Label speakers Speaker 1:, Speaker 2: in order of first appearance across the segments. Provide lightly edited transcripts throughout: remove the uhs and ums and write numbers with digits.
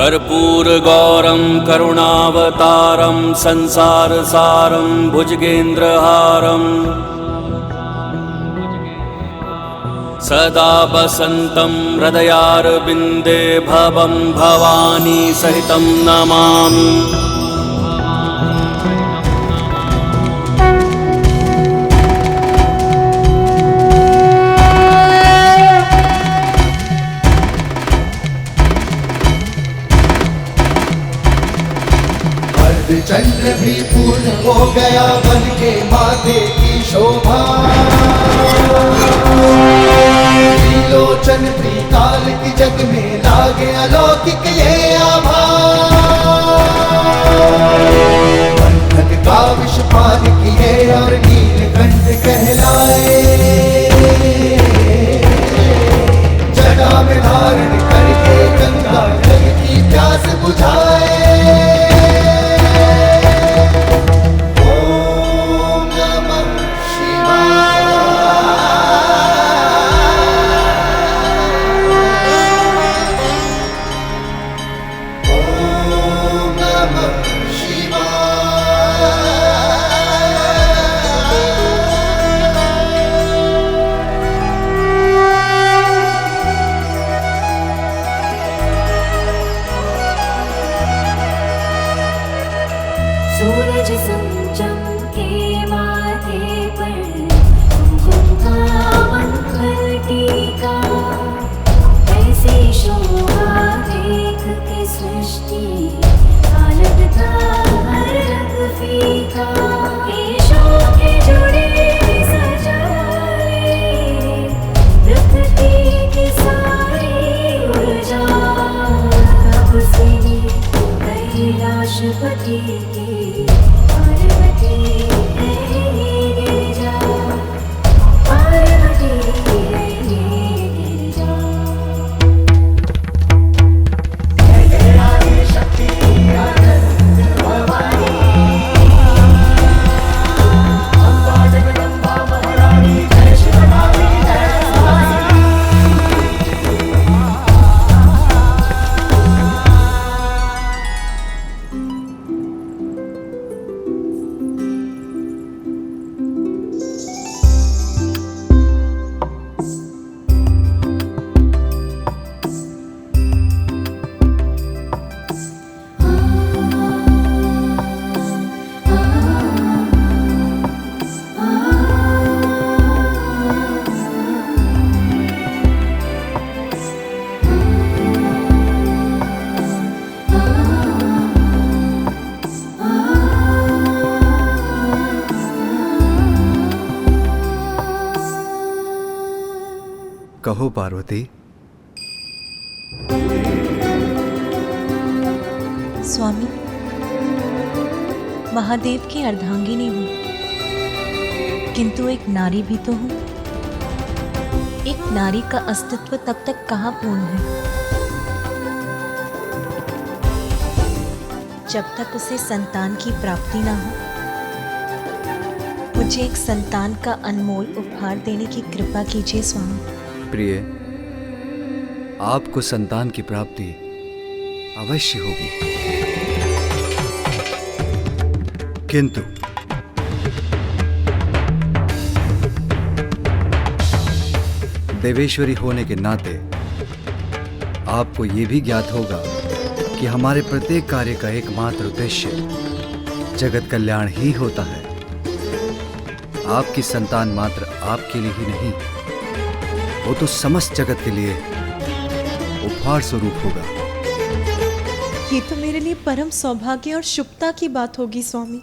Speaker 1: कर्पूरगौरं करुणावतारं संसारसारं भुजगेन्द्रहारं सदा वसन्तं हृदयारविन्दे भवं भवानी सहितं नमामि।
Speaker 2: चंद्र भी पूर्ण हो गया बन के माथे की शोभा, त्रिलोचन त्रिकाल की जग में लागे अलौकिक ये आभा। बंधन का विष पान किए और नीलकंठ कहलाए, जटा में धारण करके गंगा जल की प्यास बुझाए।
Speaker 3: सूरज चमके माथे पर कुमकुम का मंगल टीका, ऐसी शोभा देख के सृष्टि का लगता हर रंग फीका। केशों के जुड़े सजाए प्रकृति की सारी ऊर्जा, कब से कैलाशपति की पार्वती है गिरिजा, पार्वती है गिरिजा। शक्ति आनंद भवानी, अम्बा जगदम्बा महारानी, जय शिवकाली जय भवानी।
Speaker 4: कहो पार्वती।
Speaker 5: स्वामी, महादेव की अर्धांगिनी हूँ, किंतु एक नारी भी तो हूँ। एक नारी का अस्तित्व तब तक कहाँ पूर्ण है जब तक उसे संतान की प्राप्ति ना हो। मुझे एक संतान का अनमोल उपहार देने की कृपा कीजिए स्वामी।
Speaker 4: प्रिय, आपको संतान की प्राप्ति अवश्य होगी, किंतु देवेश्वरी होने के नाते आपको यह भी ज्ञात होगा कि हमारे प्रत्येक कार्य का एकमात्र उद्देश्य जगत कल्याण ही होता है। आपकी संतान मात्र आपके लिए ही नहीं, वो तो समस्त जगत के लिए उपहार स्वरूप होगा।
Speaker 5: ये तो मेरे लिए परम सौभाग्य और शुभता की बात होगी स्वामी।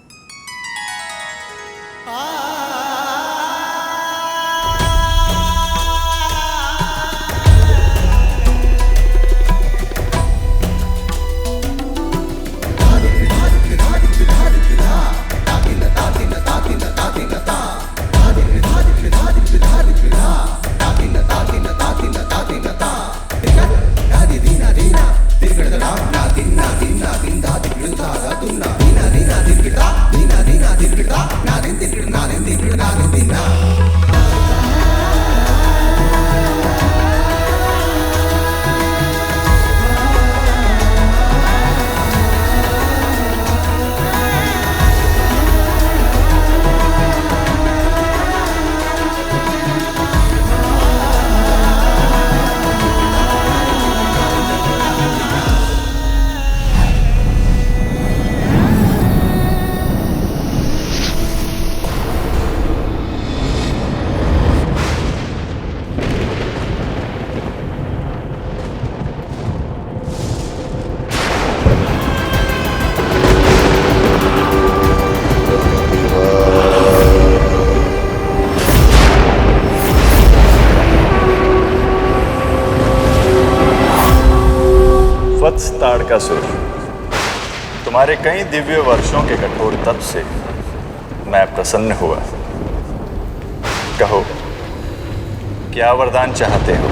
Speaker 2: Dina, dina, dina, dina, dina, dina, dina, dina, dina, dina, dina,
Speaker 6: Tarakasur, तुम्हारे कई दिव्य वर्षों के कठोर तप से मैं प्रसन्न हुआ। कहो, क्या वरदान चाहते हो?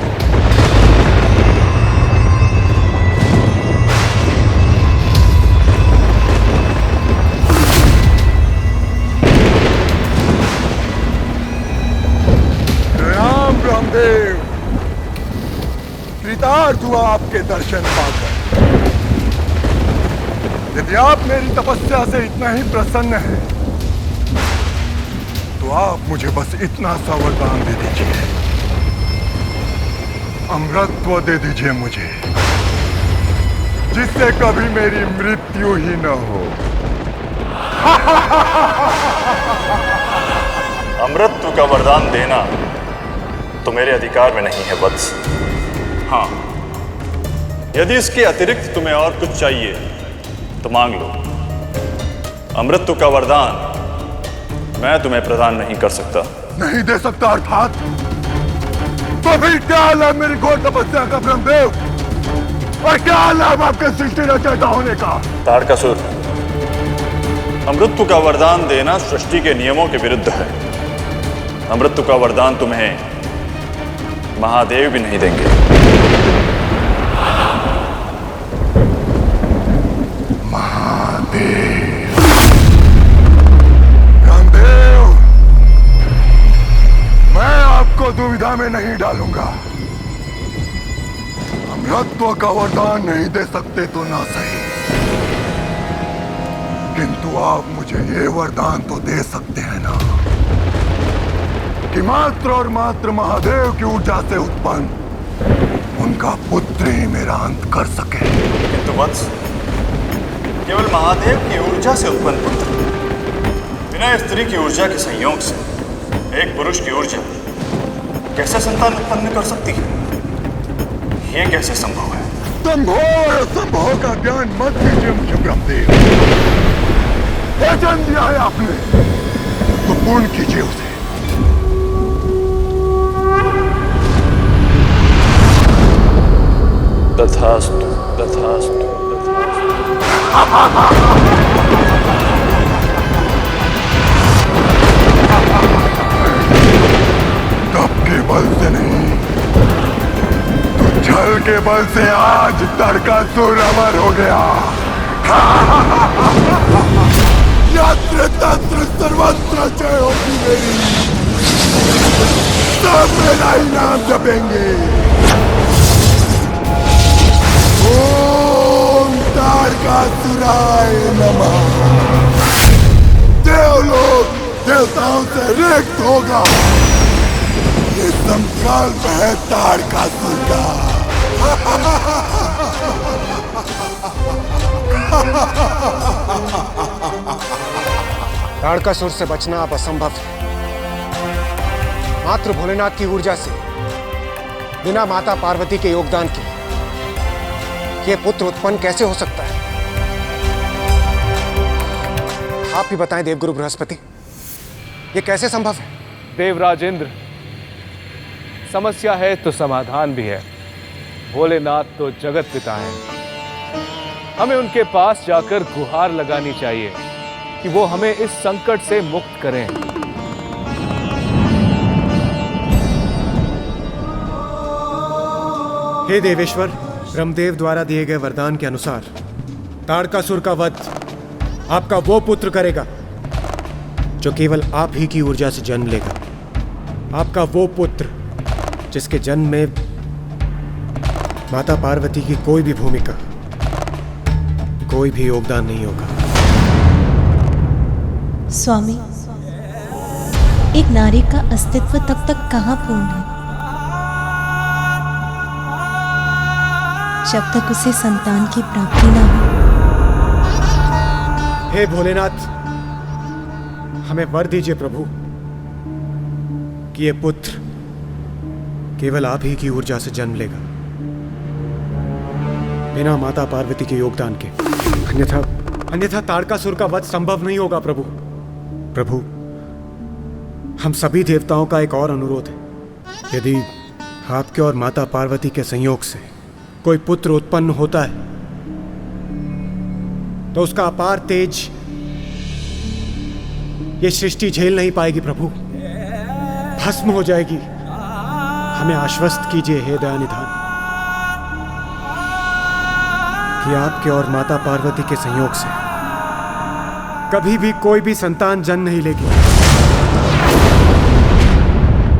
Speaker 7: राम रामदेव, कृतार्थ हुआ आपके दर्शन पाकर। यदि आप मेरी तपस्या से इतना ही प्रसन्न हैं, तो आप मुझे बस इतना सा वरदान दे दीजिए। अमरत्व दे दीजिए मुझे, जिससे कभी मेरी मृत्यु ही न हो।
Speaker 6: अमृतत्व का वरदान देना तो मेरे अधिकार में नहीं है वत्स। हाँ, यदि इसके अतिरिक्त तुम्हें और कुछ चाहिए तो मांग लो। अमृतत्व का वरदान मैं तुम्हें प्रदान नहीं कर सकता।
Speaker 7: नहीं दे सकता अर्थात? तो फिर क्या लाभ मेरी घोर तपस्या का ब्रह्मदेव, और क्या लाभ आपके सृष्टि रचयिता होने का?
Speaker 6: ताड़कासुर, अमृतत्व का वरदान देना सृष्टि के नियमों के विरुद्ध है। अमृतत्व का वरदान तुम्हें महादेव भी नहीं देंगे।
Speaker 7: महादेव, रामदेव, मैं आपको दुविधा में नहीं डालूंगा। अमृतत्व का वरदान नहीं दे सकते तो ना सही, किंतु आप मुझे ये वरदान तो दे सकते हैं ना, कि मात्र और मात्र महादेव की ऊर्जा से उत्पन्न उनका पुत्र ही मेरा अंत कर सके।
Speaker 6: किंतु वत्स, केवल महादेव की ऊर्जा से उत्पन्न पुत्र बिना स्त्री की ऊर्जा के संयोग से एक पुरुष की ऊर्जा कैसे संतान उत्पन्न कर सकती है? यह कैसे संभव है?
Speaker 7: संभव असंभव का ज्ञान मत दीजिए मुझे ब्रह्मदेव। वचन दिया है आपने तो पूर्ण कीजिए उसे।
Speaker 6: तथास्तु, तथास्तु,
Speaker 7: तप के बल से नहीं, तो छल के बल से आज ताड़कासुर अमर हो गया। यत्र तत्र सर्वत्र जय होगी मेरी, सब मेरा ही नाम जपेंगे। ओम ताड़कासुराय नमः। देवलोक देवताओं से रिक्त होगा। ये संकल्प है ताड़कासुर का।
Speaker 8: ताड़कासुर से बचना अब असंभव है। मात्र भोलेनाथ की ऊर्जा से, बिना माता पार्वती के योगदान के ये पुत्र उत्पन्न कैसे हो सकता है? आप ही बताएं देवगुरु बृहस्पति, ये कैसे संभव है?
Speaker 9: देवराजेंद्र, समस्या है तो समाधान भी है। भोलेनाथ तो जगत पिता हैं। हमें उनके पास जाकर गुहार लगानी चाहिए कि वो हमें इस संकट से मुक्त करें।
Speaker 8: हे देवेश्वर, ब्रह्मदेव द्वारा दिए गए वरदान के अनुसार ताड़कासुर का वध आपका वो पुत्र करेगा जो केवल आप ही की ऊर्जा से जन्म लेगा। आपका वो पुत्र जिसके जन्म में माता पार्वती की कोई भी भूमिका, कोई भी योगदान नहीं होगा।
Speaker 5: स्वामी, एक नारी का अस्तित्व तब तक कहाँ पूर्ण है जब तक उसे संतान की प्राप्ति ना हो।
Speaker 8: हे भोलेनाथ, हमें वर दीजिए प्रभु कि ये पुत्र केवल आप ही की ऊर्जा से जन्म लेगा, बिना माता पार्वती के योगदान के। अन्यथा ताड़कासुर का वध संभव नहीं होगा प्रभु। प्रभु, हम सभी देवताओं का एक और अनुरोध है। यदि आपके और माता पार्वती के संयोग से कोई पुत्र उत्पन्न होता है तो उसका अपार तेज ये सृष्टि झेल नहीं पाएगी प्रभु, भस्म हो जाएगी। हमें आश्वस्त कीजिए हे दयानिधान कि आपके और माता पार्वती के संयोग से कभी भी कोई भी संतान जन्म नहीं लेगी।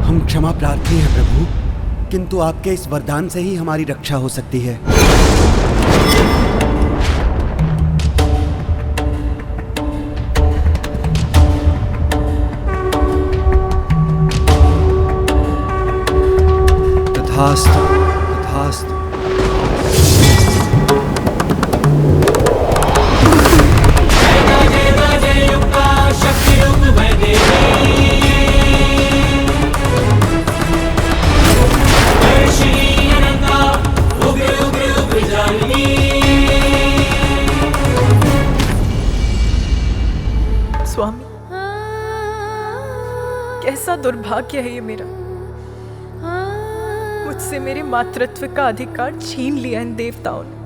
Speaker 10: हम क्षमा प्रार्थी हैं प्रभु, किंतु आपके इस वरदान से ही हमारी रक्षा हो सकती है।
Speaker 4: तथास्तु, तथास्तु।
Speaker 11: स्वामी, कैसा दुर्भाग्य है ये मेरा। मुझसे मेरे मातृत्व का अधिकार छीन लिया इन देवताओं ने।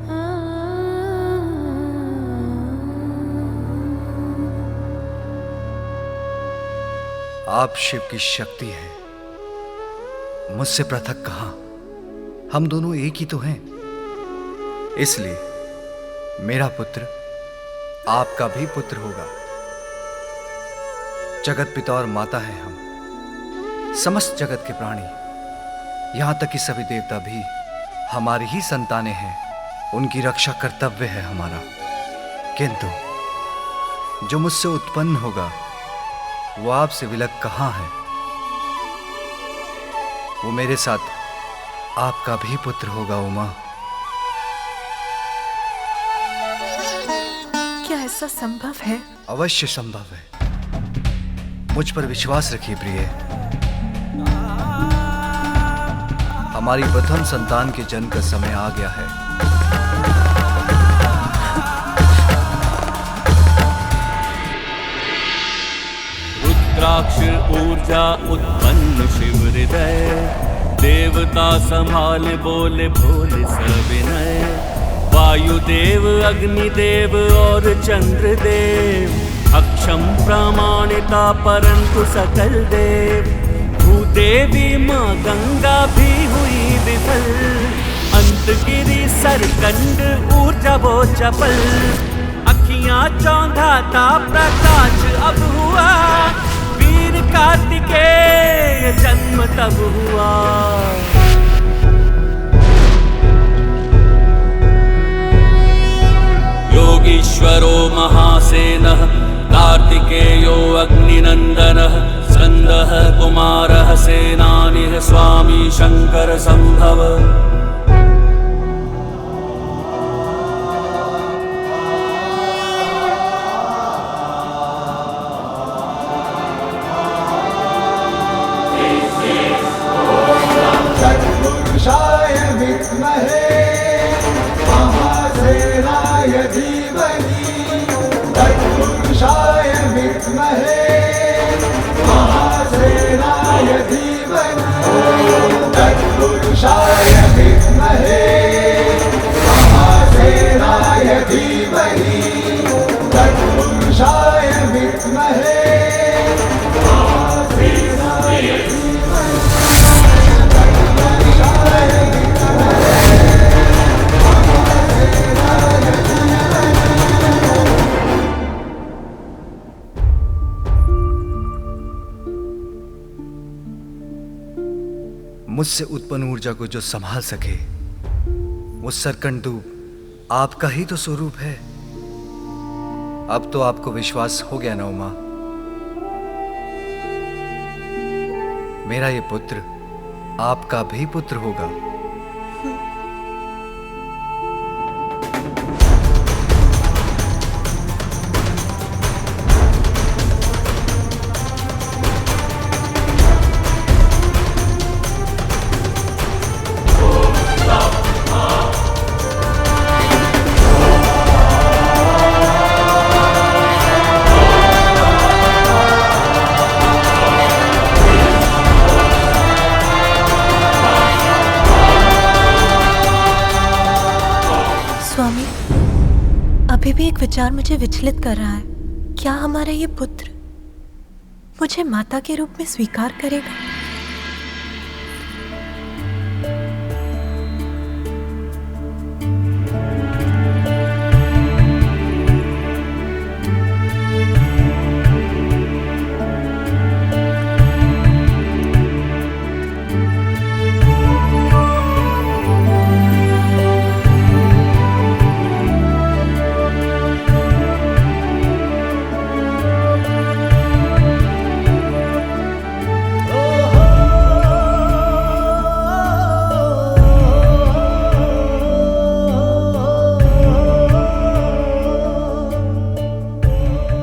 Speaker 4: आप शिव की शक्ति हैं, मुझसे पृथक कहां। हम दोनों एक ही तो हैं। इसलिए मेरा पुत्र आपका भी पुत्र होगा। जगत पिता और माता हैं हम, समस्त जगत के प्राणी, यहां तक कि सभी देवता भी हमारी ही संतानें हैं। उनकी रक्षा कर्तव्य है हमारा। किंतु जो मुझसे उत्पन्न होगा वो आपसे विलग कहां है। वो मेरे साथ आपका भी पुत्र होगा उमा।
Speaker 11: क्या ऐसा संभव है?
Speaker 4: अवश्य संभव है। मुझ पर विश्वास रखिए प्रिय। हमारी प्रथम संतान के जन्म का समय आ गया है।
Speaker 1: रुद्राक्ष ऊर्जा उत्पन्न शिव हृदय, देवता संभाल बोले भोले सविनय। वायुदेव अग्निदेव और चंद्रदेव, अक्षम प्रामाणिता परंतु सकल देव। भूदेवी माँ गंगा भी हुई विफल, अंत गिरी सरकंड ऊर्जा वो चपल। अखियां चौंधाता प्रकाश अब हुआ, वीर कार्तिकेय जन्म तब हुआ। योगीश्वरो महासेनः, कार्तिकेयो अग्निनन्दनः, स्कन्दः कुमारः सेनानिः, स्वामी शंकर संभव।
Speaker 2: तत्पुरुषाय विद्महे महासेनाय धीमहि, तत्पुरुषाय विद्महे महासेनाय धीमहि, तत्पुरुषाय विद्महे महासेनाय धीमहि, तत्पुरुषाय विद्महे महासेनाय धीमहि।
Speaker 4: मुझसे उत्पन्न ऊर्जा को जो संभाल सके वो सरकंडूप आपका ही तो स्वरूप है। अब तो आपको विश्वास हो गया ना उमा। मेरा ये पुत्र आपका भी पुत्र होगा।
Speaker 5: एक विचार मुझे विचलित कर रहा है। क्या हमारा ये पुत्र मुझे माता के रूप में स्वीकार करेगा?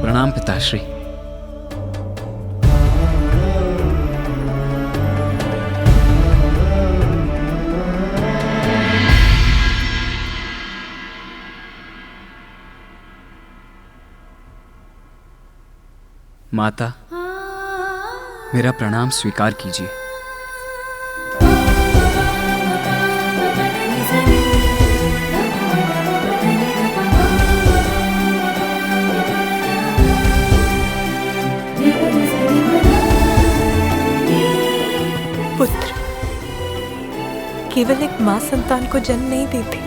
Speaker 12: प्रणाम पिताश्री। माता, मेरा प्रणाम स्वीकार कीजिए।
Speaker 11: पुत्र केवल एक माँ संतान को जन्म नहीं देती,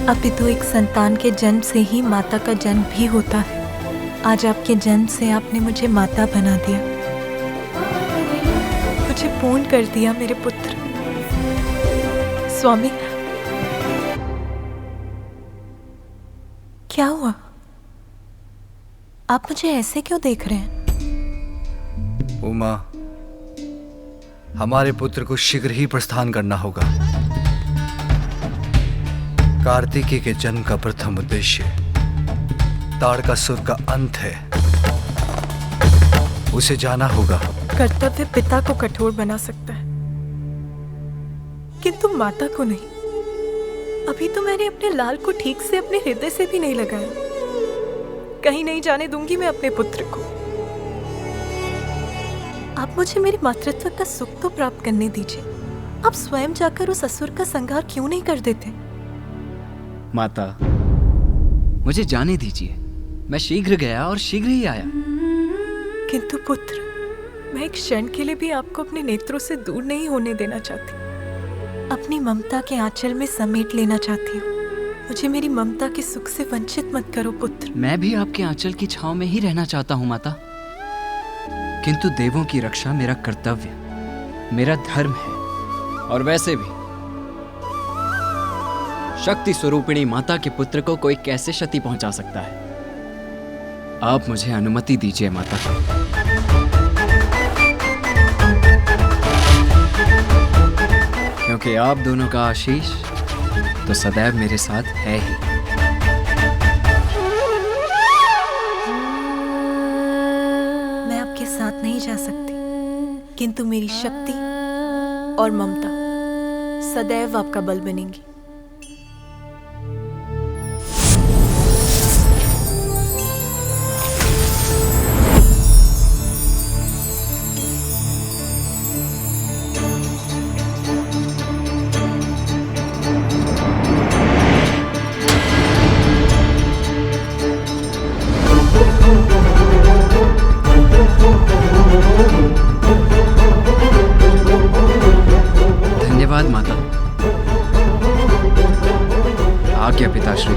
Speaker 5: अपितु एक संतान के जन्म से ही माता का जन्म भी होता है। आज आपके जन्म से आपने मुझे माता बना दिया,
Speaker 11: मुझे पूर्ण कर दिया मेरे पुत्र। स्वामी,
Speaker 5: क्या हुआ? आप मुझे ऐसे क्यों देख रहे हैं?
Speaker 4: उमा, हमारे पुत्र को शीघ्र ही प्रस्थान करना होगा। कार्तिकेय के जन्म का प्रथम उद्देश्य ताड़कासुर का अंत है। उसे जाना होगा।
Speaker 11: कर्तव्य पिता को कठोर बना सकता है, किंतु माता को नहीं। अभी तो मैंने अपने लाल को ठीक से अपने हृदय से भी नहीं लगाया। कहीं नहीं जाने दूंगी मैं अपने पुत्र को। आप मुझे मेरे मातृत्व का सुख तो प्राप्त करने दीजिए। आप स्वयं जाकर उस असुर का संहार क्यों नहीं कर देते?
Speaker 12: माता, मुझे जाने दीजिए। मैं शीघ्र गया और शीघ्र ही आया।
Speaker 11: किंतु पुत्र, मैं एक क्षण के लिए भी आपको अपने नेत्रों से दूर नहीं होने देना चाहती।
Speaker 5: अपनी ममता के आंचल में समेट लेना चाहती हूँ।
Speaker 11: मुझे मेरी ममता के सुख से वंचित मत करो पुत्र।
Speaker 12: मैं भी आपके आंचल की छांव में ही रहना चाहता हूँ माता, किंतु देवों की रक्षा मेरा कर्तव्य, मेरा धर्म है। और वैसे भी शक्ति स्वरूपिणी माता के पुत्र को कोई कैसे क्षति पहुंचा सकता है? आप मुझे अनुमति दीजिए माता। क्योंकि आप दोनों का आशीष तो सदैव मेरे साथ है ही।
Speaker 5: मैं आपके साथ नहीं जा सकती, किंतु मेरी शक्ति और ममता सदैव आपका बल बनेंगी।
Speaker 12: धन्यवाद माता। आज्ञा पिताश्री।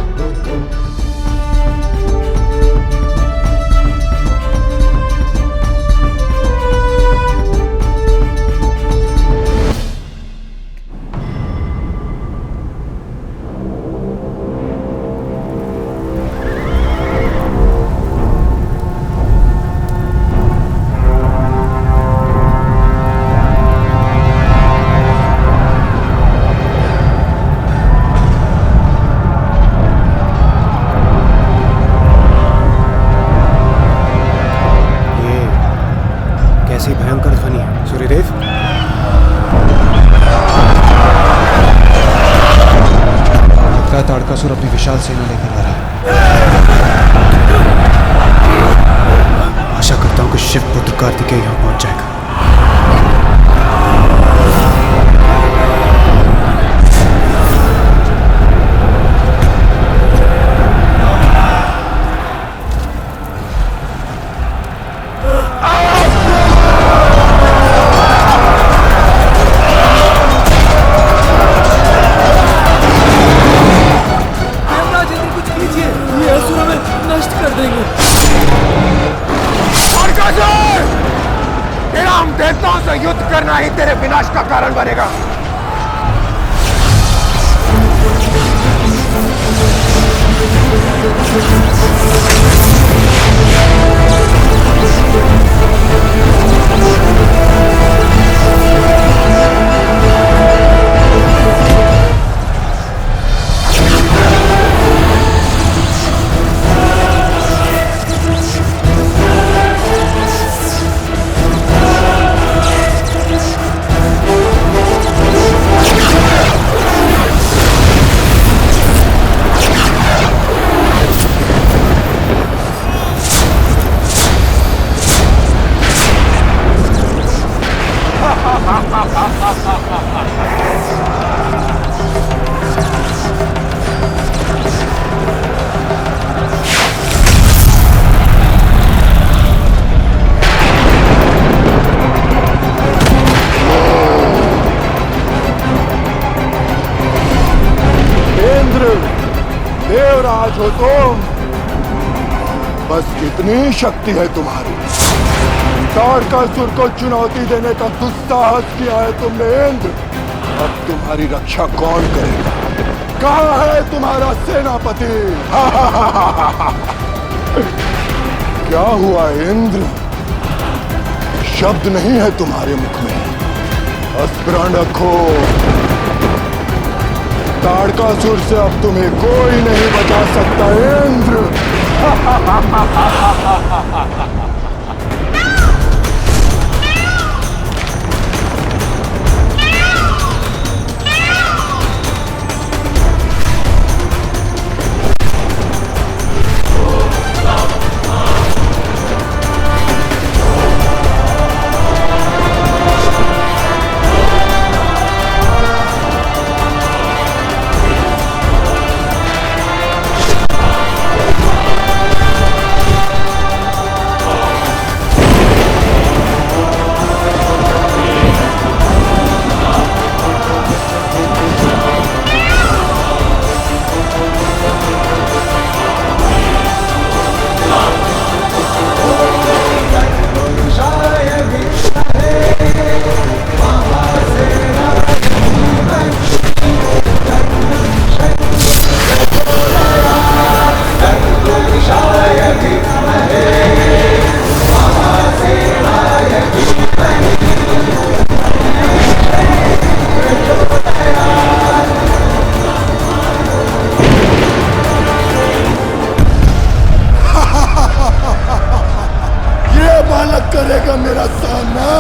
Speaker 8: कैसी भयंकर ध्वनि है सूर्यदेव। लगता है ताड़कासुर अपनी विशाल सेना लेकर आ रहा है। आशा करता हूं कि शिव पुत्र कार्तिकेय यहां पहुंच जाएगा।
Speaker 7: ताड़कासुर! तेरा हम देवताओं से युद्ध करना ही तेरे विनाश का कारण बनेगा। देवराज हो तुम, बस कितनी शक्ति है तुम्हारी। ताड़कासुर को चुनौती देने का दुस्साहस किया है तुमने इंद्र। अब तुम्हारी रक्षा कौन करेगा? कहाँ है तुम्हारा सेनापति? क्या हुआ इंद्र? शब्द नहीं है तुम्हारे मुख में। स्मरण रखो, ताड़कासुर से अब तुम्हें कोई नहीं बचा सकता इंद्र। करेगा मेरा सामना।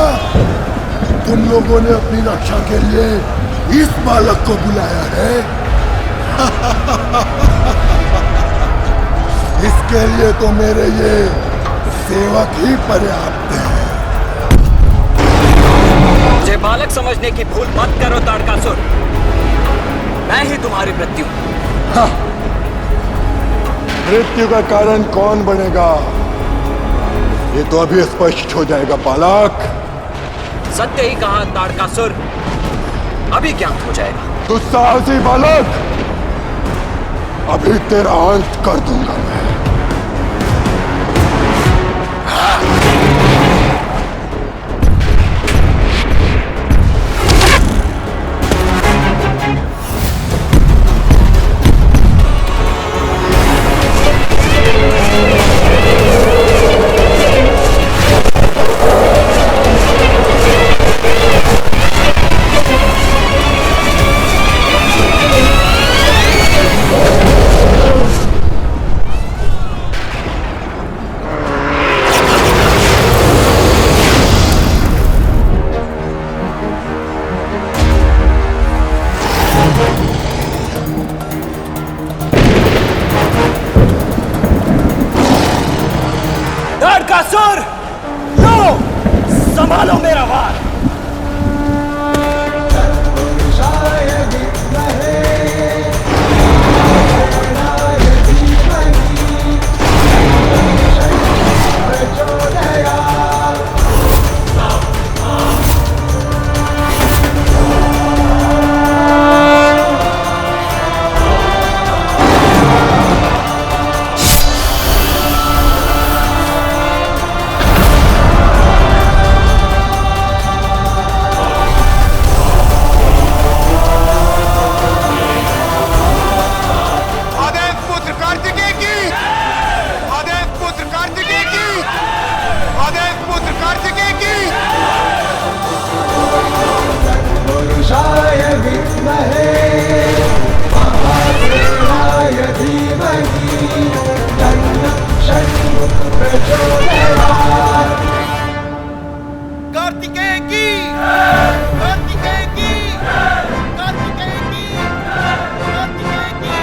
Speaker 7: तुम लोगों ने अपनी रक्षा के लिए इस बालक को बुलाया है। इसके लिए तो मेरे ये सेवक ही पर्याप्त हैं।
Speaker 12: मुझे बालक समझने की भूल मत करो ताड़कासुर, मैं ही तुम्हारी मृत्यु।
Speaker 7: मृत्यु का कारण कौन बनेगा ये तो अभी स्पष्ट हो जाएगा बालक।
Speaker 12: सत्य ही कहा ताड़कासुर, अभी ज्ञात हो जाएगा।
Speaker 7: तू साहसी बालक, अभी तेरा अंत कर दूंगा मैं।
Speaker 12: ताड़कासुर, लो संभालो मेरा वार।
Speaker 2: कार्तिकेय की, कार्तिकेय की, कार्तिकेय की, कार्तिकेय की।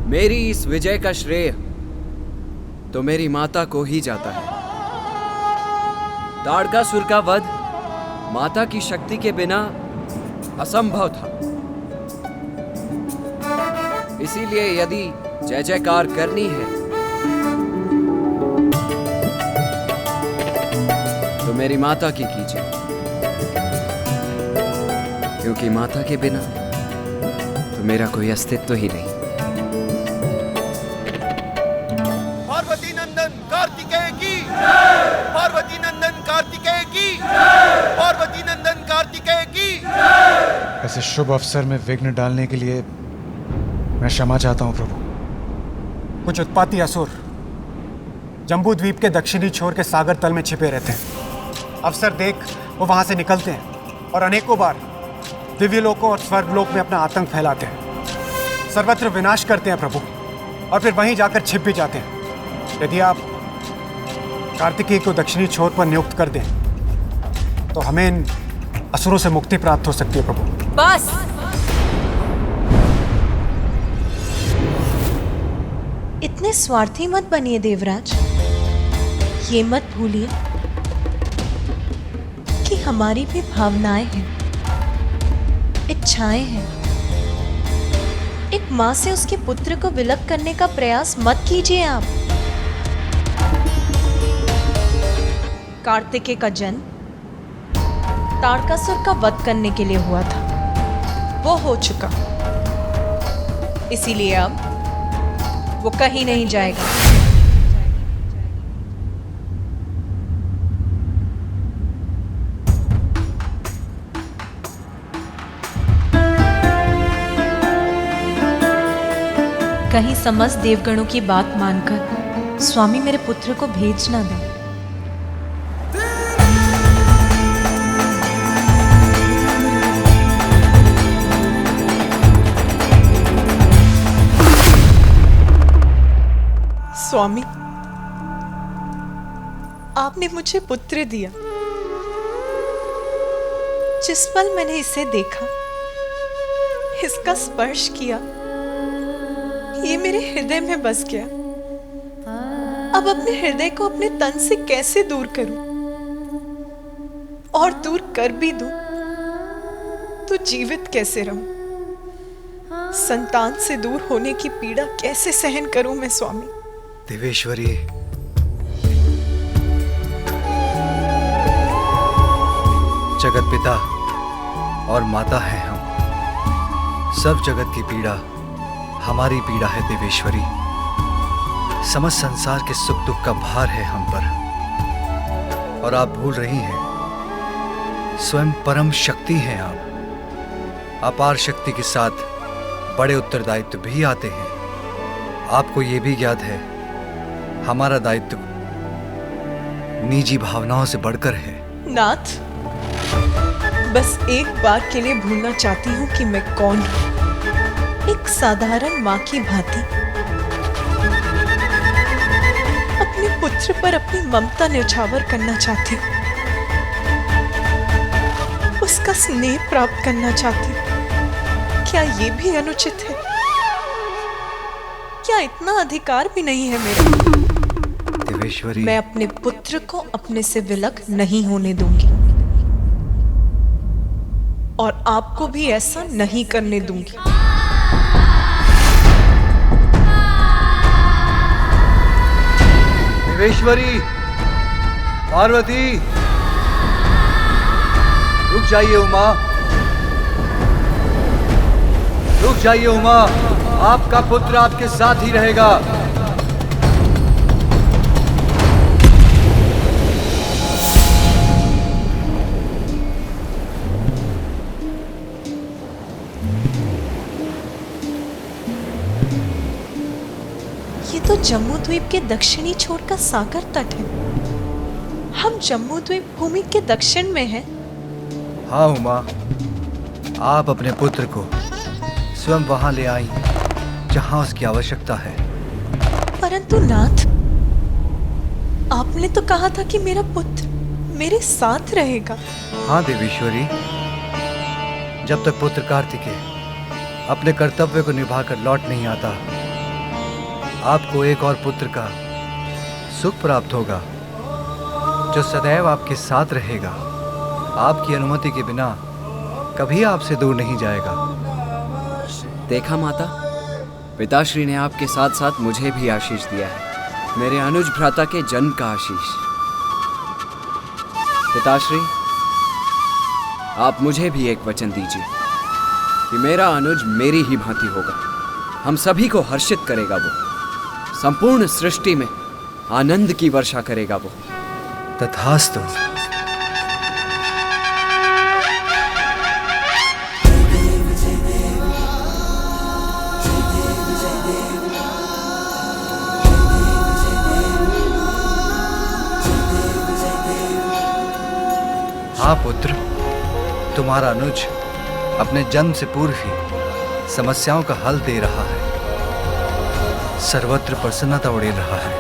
Speaker 12: मेरी इस विजय का श्रेय तो मेरी माता को ही जाता है। ताड़कासुर का वध माता की शक्ति के बिना असंभव था। इसीलिए यदि जय जयकार करनी है तो मेरी माता की कीजिए, क्योंकि माता के बिना तो मेरा कोई अस्तित्व ही नहीं।
Speaker 2: पार्वती नंदन कार्तिकेय की, पार्वती नंदन कार्तिकेय की, पार्वती नंदन कार्तिकेय की।
Speaker 13: ऐसे शुभ अवसर में विघ्न डालने के लिए मैं क्षमा चाहता हूँ प्रभु।
Speaker 8: कुछ उत्पाती असुर जम्बू द्वीप के दक्षिणी छोर के सागर तल में छिपे रहते हैं। अवसर देख वो वहां से निकलते हैं और अनेकों बार दिव्यलोकों और स्वर्गलोक में अपना आतंक फैलाते हैं, सर्वत्र विनाश करते हैं प्रभु, और फिर वहीं जाकर छिप भी जाते हैं। यदि आप कार्तिकेय को दक्षिणी छोर पर नियुक्त कर दें तो हमें इन असुरों से मुक्ति प्राप्त हो सकती है प्रभु।
Speaker 5: बस, इतने स्वार्थी मत बनिए देवराज। ये मत भूलिए कि हमारी भी भावनाएं हैं, इच्छाएं हैं। एक माँ से उसके पुत्र को विलग करने का प्रयास मत कीजिए आप। कार्तिकेय का जन्म ताड़कासुर का वध करने के लिए हुआ था, वो हो चुका। इसीलिए अब वो कहीं नहीं जाएगा। कहीं समस्त देवगणों की बात मानकर स्वामी मेरे पुत्र को भेज ना दें। स्वामी, आपने मुझे पुत्र दिया। जिस पल मैंने इसे देखा, इसका स्पर्श किया, ये मेरे हृदय में बस गया। अब अपने हृदय को अपने तन से कैसे दूर करूं? और दूर कर भी दूं तो जीवित कैसे रहूं? संतान से दूर होने की पीड़ा कैसे सहन करूं मैं स्वामी?
Speaker 4: देवेश्वरी, जगत पिता और माता हैं हम। सब जगत की पीड़ा हमारी पीड़ा है देवेश्वरी। समस्त संसार के सुख दुख का भार है हम पर। और आप भूल रही हैं, स्वयं परम शक्ति हैं आप। अपार शक्ति के साथ बड़े उत्तरदायित्व भी आते हैं। आपको ये भी ज्ञात है, हमारा दायित्व निजी भावनाओं से बढ़कर है।
Speaker 5: नाथ, बस एक बार के लिए भूलना चाहती हूँ कि मैं कौन हूँ। एक साधारण माँ की भांति पुत्र पर अपनी ममता न्यौछावर करना चाहती हूँ, उसका स्नेह प्राप्त करना चाहती हूँ। क्या ये भी अनुचित है? क्या इतना अधिकार भी नहीं है मेरा?
Speaker 4: देवेश्वरी,
Speaker 5: मैं अपने पुत्र को अपने से विलग नहीं होने दूंगी और आपको भी ऐसा नहीं करने दूंगी।
Speaker 4: देवेश्वरी, पार्वती, रुक जाइए उमा, रुक जाइए उमा, आपका पुत्र आपके साथ ही रहेगा।
Speaker 5: ये तो जम्मू द्वीप के दक्षिणी छोर का सागर तट है। हम जम्मू द्वीप भूमि के दक्षिण में हैं।
Speaker 4: हाँ उमा, आप अपने पुत्र को स्वयं वहां ले आई जहां उसकी आवश्यकता है।
Speaker 5: परंतु नाथ, आपने तो कहा था कि मेरा पुत्र मेरे साथ रहेगा।
Speaker 4: हाँ देवेश्वरी, जब तक पुत्र कार्तिकेय अपने कर्तव्य को निभाकर लौट नहीं आता, आपको एक और पुत्र का सुख प्राप्त होगा जो सदैव आपके साथ रहेगा, आपकी अनुमति के बिना कभी आपसे दूर नहीं जाएगा।
Speaker 12: देखा माता, पिताश्री ने आपके साथ साथ मुझे भी आशीष दिया है, मेरे अनुज भ्राता के जन्म का आशीष। पिताश्री, आप मुझे भी एक वचन दीजिए कि मेरा अनुज मेरी ही भांति होगा, हम सभी को हर्षित करेगा, वो संपूर्ण सृष्टि में आनंद की वर्षा करेगा वो।
Speaker 4: तथास्तु। हाँ पुत्र, तुम्हारा अनुज अपने जन्म से पूर्व ही समस्याओं का हल दे रहा है, सर्वत्र प्रसन्नता उड़ेल रहा है।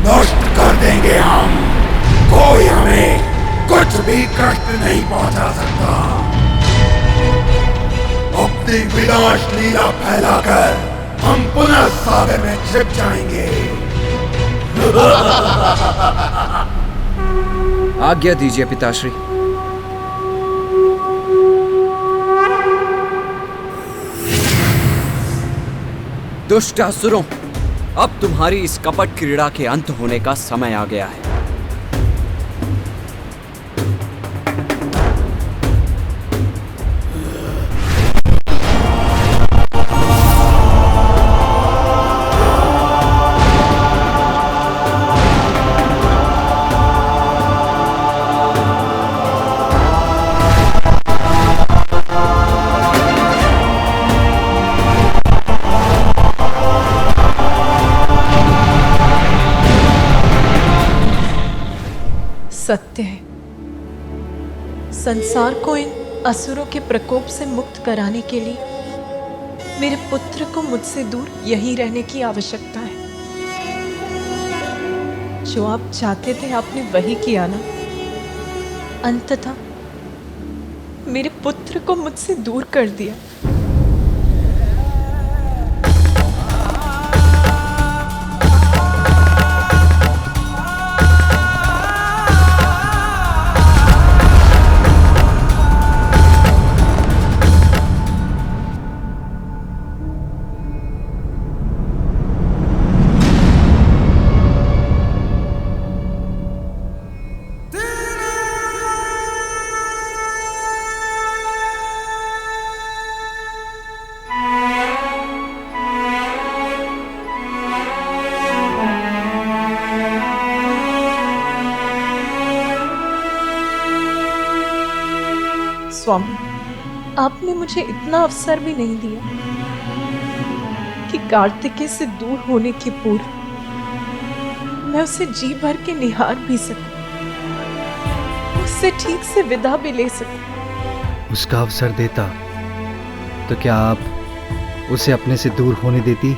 Speaker 7: नष्ट कर देंगे हम, कोई हमें कुछ भी कष्ट नहीं पहुंचा सकता। अपनी विनाश लीला फैलाकर हम पुनः सागर में छिप जाएंगे।
Speaker 12: आज्ञा दीजिए पिताश्री। दुष्ट असुरों, अब तुम्हारी इस कपट क्रीड़ा के अंत होने का समय आ गया है।
Speaker 5: सत्य है, संसार को इन असुरों के प्रकोप से मुक्त कराने के लिए मेरे पुत्र को मुझसे दूर यहीं रहने की आवश्यकता है। जो आप चाहते थे आपने वही किया ना। अंततः मेरे पुत्र को मुझसे दूर कर दिया। स्वामी, आपने मुझे इतना अवसर भी नहीं दिया कि कार्तिकेय से दूर होने के पूर्व मैं उसे जी भर के निहार भी सकूं, उससे ठीक से विदा भी ले सकूं।
Speaker 4: उसका अवसर देता तो क्या आप उसे अपने से दूर होने देती?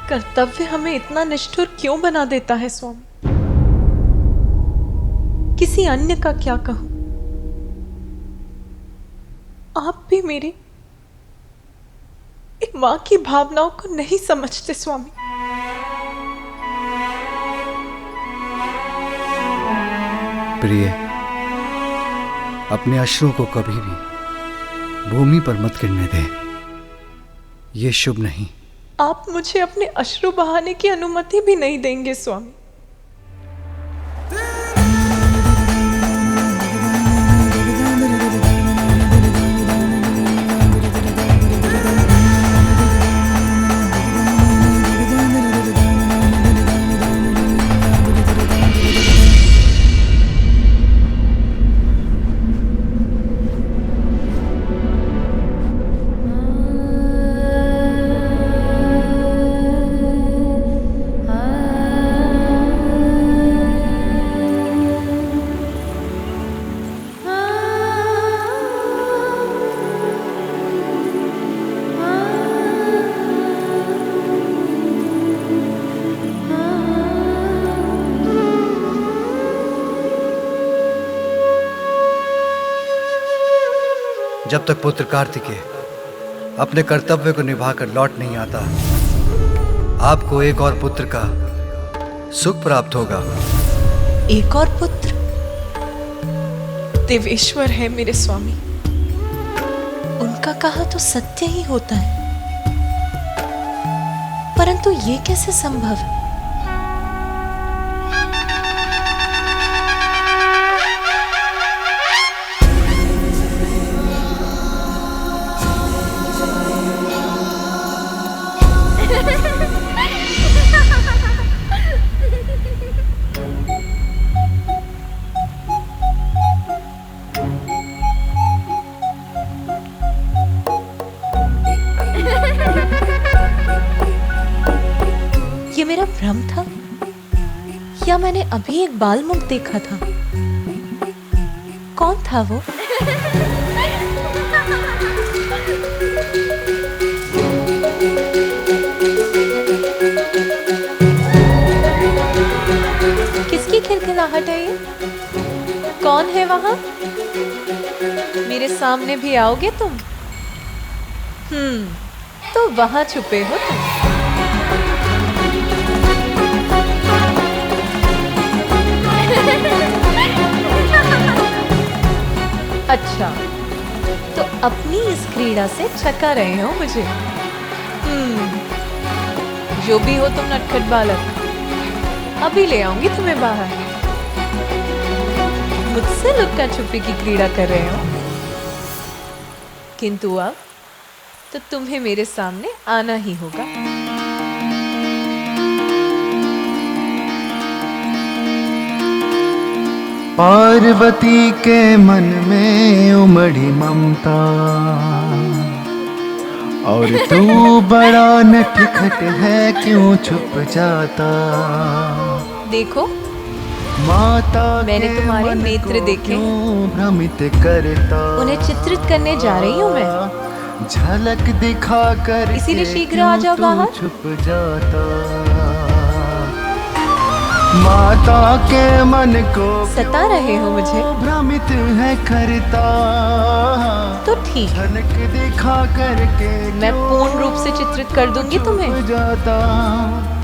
Speaker 5: कर्तव्य हमें इतना निष्ठुर क्यों बना देता है स्वामी? किसी अन्य का क्या कहूं? आप भी मेरी एक मां की भावनाओं को नहीं समझते स्वामी।
Speaker 4: प्रिय, अपने अश्रुओं को कभी भी भूमि पर मत गिरने दे। ये शुभ नहीं।
Speaker 5: आप मुझे अपने अश्रु बहाने की अनुमति भी नहीं देंगे स्वामी।
Speaker 4: जब तक पुत्र कार्तिकेय अपने कर्तव्य को निभाकर लौट नहीं आता, आपको एक और पुत्र का सुख प्राप्त होगा।
Speaker 5: एक और पुत्र? देवेश्वर है मेरे स्वामी, उनका कहा तो सत्य ही होता है, परंतु ये कैसे संभव है? ये मेरा भ्रम था या मैंने अभी एक बाल मुख देखा था? कौन था वो? किसकी खिलखिलाहट है ये? कौन है वहां? मेरे सामने भी आओगे तुम? तो वहां छुपे हो तुम। अच्छा, तो अपनी इस क्रीड़ा से छका रहे हो मुझे। जो भी हो तुम नटखट बालक, अभी ले आऊंगी तुम्हें बाहर। मुझसे लुक्का छुपी की क्रीड़ा कर रहे हो, किंतु अब तो तुम्हें मेरे सामने आना ही होगा।
Speaker 2: पार्वती के मन में उमड़ी ममता, और तू बड़ा नटखट है क्यों छुप जाता।
Speaker 5: देखो
Speaker 2: माता
Speaker 5: मैंने तुम्हारे नेत्र देखे,
Speaker 2: भ्रमित करता,
Speaker 5: उन्हें चित्रित करने जा रही हूँ मैं।
Speaker 2: झलक दिखा कर
Speaker 5: इसीलिए शीघ्र आ जाओ बाहर।
Speaker 2: छुप जाता। माता के मन को
Speaker 5: सता रहे हो मुझे?
Speaker 2: भ्रमित है करता,
Speaker 5: तो ठीक,
Speaker 2: झलक दिखा करके
Speaker 5: मैं पूर्ण रूप से चित्रित कर दूंगी तुम्हें।
Speaker 2: जाता।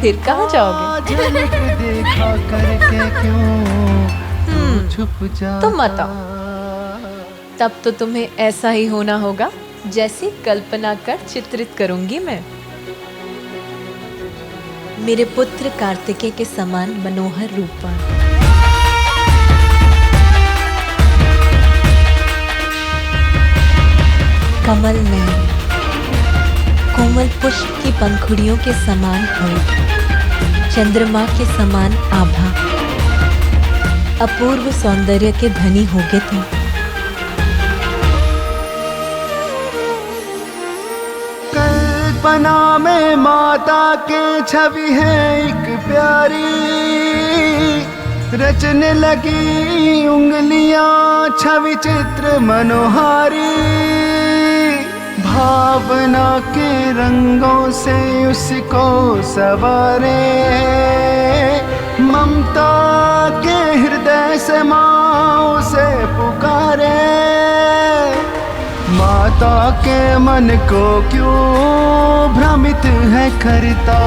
Speaker 5: फिर कहाँ जाओगे?
Speaker 2: झलक दिखा करके क्यों छुप जाता।
Speaker 5: तो मत आओ, तब तो तुम्हें ऐसा ही होना होगा जैसी कल्पना कर चित्रित करूंगी मैं। मेरे पुत्र कार्तिकेय के समान मनोहर रूपवान, कमल में कोमल पुष्प की पंखुड़ियों के समान होठ, चंद्रमा के समान आभा, अपूर्व सौंदर्य के धनी होगे तुम।
Speaker 2: कल्पना में माता के छवि है एक प्यारी, रचने लगी उंगलियां छवि चित्र मनोहारी।
Speaker 14: भावना के रंगों से उसको सवारे, ममता के हृदय से माँ उसे पुकारे। माता के मन को क्यों भ्रमित है करता,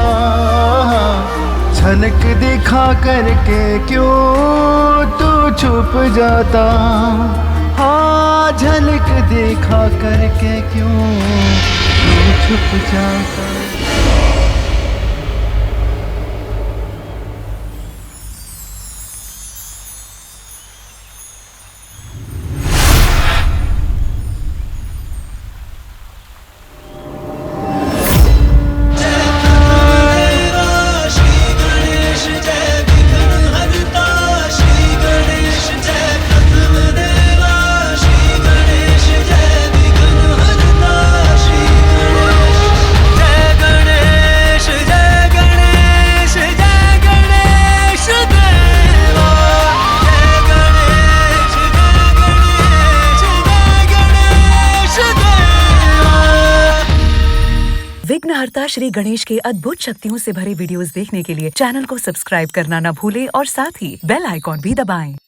Speaker 14: झलक दिखा करके क्यों तू छुप जाता। हाँ, झलक दिखा करके क्यों तू छुप जाता।
Speaker 15: विघ्नहर्ता श्री गणेश के अद्भुत शक्तियों से भरे वीडियोस देखने के लिए चैनल को सब्सक्राइब करना न भूलें और साथ ही बेल आइकॉन भी दबाएं।